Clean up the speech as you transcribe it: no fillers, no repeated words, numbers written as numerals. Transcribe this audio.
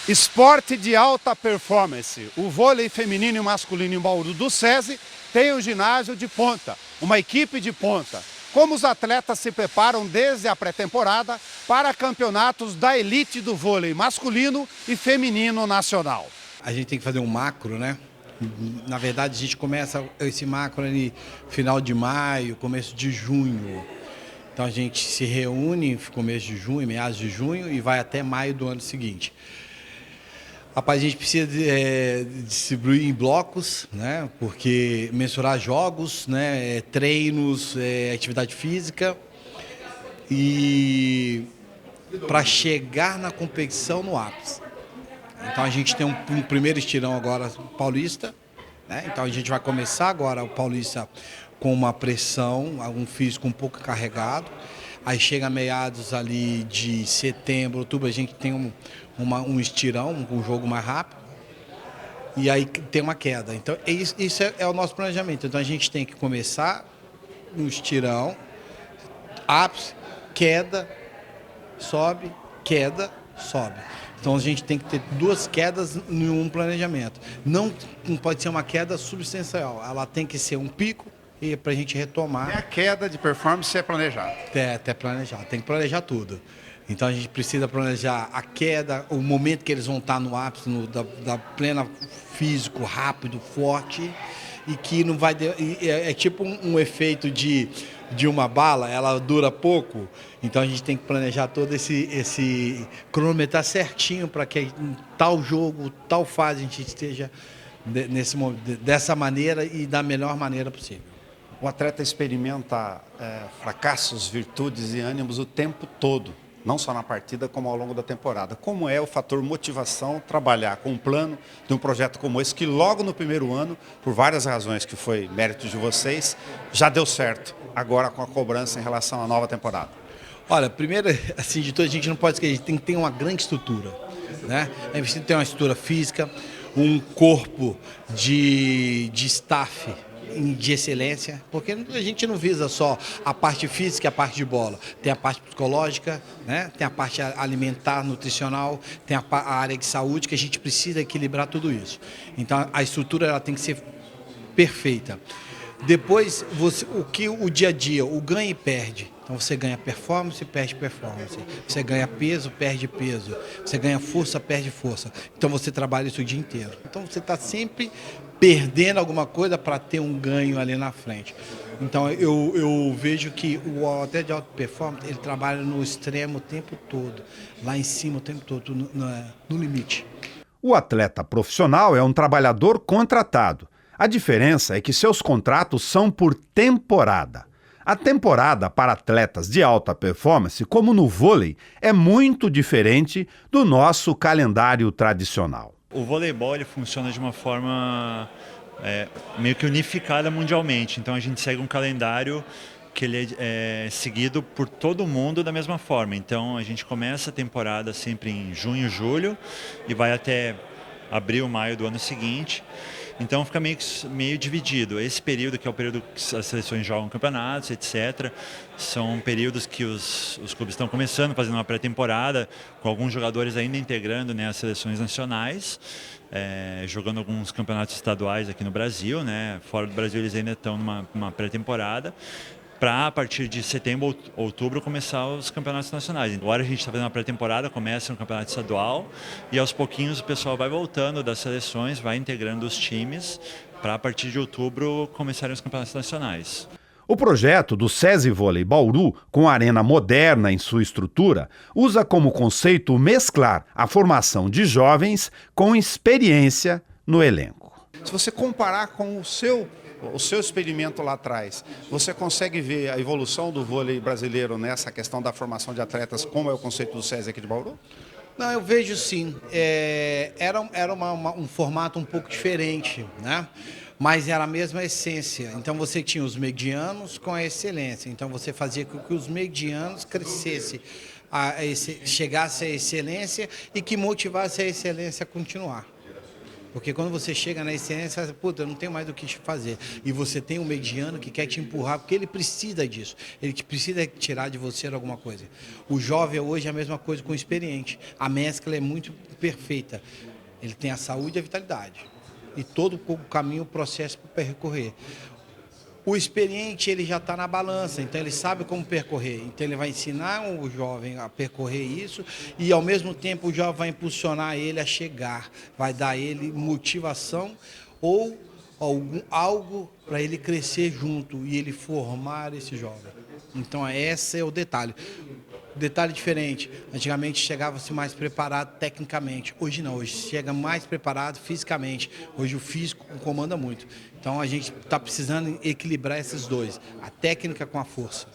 Esporte de alta performance. O vôlei feminino e masculino em Bauru do SESI tem um ginásio de ponta, uma equipe de ponta. Como os atletas se preparam desde a pré-temporada para campeonatos da elite do vôlei masculino e feminino nacional. A gente tem que fazer um macro, né? Na verdade, a gente começa esse macro ali final de maio, começo de junho. Então a gente se reúne no começo de junho, meados de junho e vai até maio do ano seguinte. Rapaz, a gente precisa distribuir em blocos, né? Porque mensurar jogos, né? Treinos, atividade física e para chegar na competição no ápice. Então a gente tem um primeiro estirão agora paulista, né? Então a gente vai começar agora o paulista com uma pressão, algum físico um pouco carregado. Aí chega a meados ali de setembro, outubro, a gente tem um estirão, um jogo mais rápido. E aí tem uma queda. Então isso é o nosso planejamento. Então a gente tem que começar no estirão, ápice, queda, sobe, sobe. Então a gente tem que ter duas quedas em um planejamento. Não pode ser uma queda substancial, ela tem que ser um pico e para a gente retomar. A queda de performance é planejada. Até planejar, tem que planejar tudo. Então a gente precisa planejar a queda, o momento que eles vão estar no ápice, da plena físico, rápido, forte, e que não vai. É tipo um efeito de uma bala, ela dura pouco, então a gente tem que planejar todo esse cronometrar certinho para que em tal jogo, tal fase a gente esteja dessa maneira e da melhor maneira possível. O atleta experimenta fracassos, virtudes e ânimos o tempo todo, não só na partida, como ao longo da temporada. Como é o fator motivação trabalhar com um plano de um projeto como esse, que logo no primeiro ano, por várias razões que foi mérito de vocês, já deu certo, agora com a cobrança em relação à nova temporada? Olha, primeiro, assim, de tudo, a gente não pode esquecer, a gente tem que ter uma grande estrutura, né? A gente tem que ter uma estrutura física, um corpo de staff de excelência, porque a gente não visa só a parte física e a parte de bola, tem a parte psicológica, né? Tem a parte alimentar, nutricional, tem a área de saúde, que a gente precisa equilibrar tudo isso. Então a estrutura ela tem que ser perfeita. Depois, o dia a dia, o ganha e perde. Então você ganha performance, perde performance. Você ganha peso, perde peso. Você ganha força, perde força. Então você trabalha isso o dia inteiro. Então você está sempre perdendo alguma coisa para ter um ganho ali na frente. Então eu vejo que o atleta de alta performance, ele trabalha no extremo o tempo todo. Lá em cima o tempo todo, no limite. O atleta profissional é um trabalhador contratado. A diferença é que seus contratos são por temporada. A temporada para atletas de alta performance, como no vôlei, é muito diferente do nosso calendário tradicional. O voleibol ele funciona de uma forma meio que unificada mundialmente. Então a gente segue um calendário que ele é seguido por todo mundo da mesma forma. Então a gente começa a temporada sempre em junho, julho e vai até abril, maio do ano seguinte. Então fica meio dividido. Esse período, que é o período que as seleções jogam campeonatos, etc., são períodos que os clubes estão começando, fazendo uma pré-temporada, com alguns jogadores ainda integrando, né, as seleções nacionais, jogando alguns campeonatos estaduais aqui no Brasil, né? Fora do Brasil eles ainda estão numa pré-temporada, para a partir de setembro, outubro, começar os campeonatos nacionais. Agora a gente está fazendo uma pré-temporada, começa no campeonato estadual e aos pouquinhos o pessoal vai voltando das seleções, vai integrando os times para a partir de outubro começarem os campeonatos nacionais. O projeto do SESI Vôlei Bauru, com arena moderna em sua estrutura, usa como conceito mesclar a formação de jovens com experiência no elenco. Se você comparar com o seu experimento lá atrás, você consegue ver a evolução do vôlei brasileiro nessa questão da formação de atletas, como é o conceito do SESI aqui de Bauru? Não, eu vejo sim. Era um formato um pouco diferente, né? Mas era a mesma essência. Então você tinha os medianos com a excelência. Então você fazia com que os medianos crescessem, chegasse à excelência e que motivasse a excelência a continuar. Porque quando você chega na excelência, você fala, puta, eu não tenho mais do que fazer. E você tem um mediano que quer te empurrar, porque ele precisa disso. Ele precisa tirar de você alguma coisa. O jovem hoje é a mesma coisa com o experiente. A mescla é muito perfeita. Ele tem a saúde e a vitalidade. E todo o caminho, o processo para percorrer. O experiente, ele já está na balança, então ele sabe como percorrer. Então ele vai ensinar o jovem a percorrer isso e, ao mesmo tempo, o jovem vai impulsionar ele a chegar, vai dar ele motivação ou algo para ele crescer junto e ele formar esse jovem. Então esse é o detalhe. Detalhe diferente, antigamente chegava-se mais preparado tecnicamente, hoje não, hoje chega mais preparado fisicamente, hoje o físico comanda muito. Então a gente está precisando equilibrar esses dois, a técnica com a força.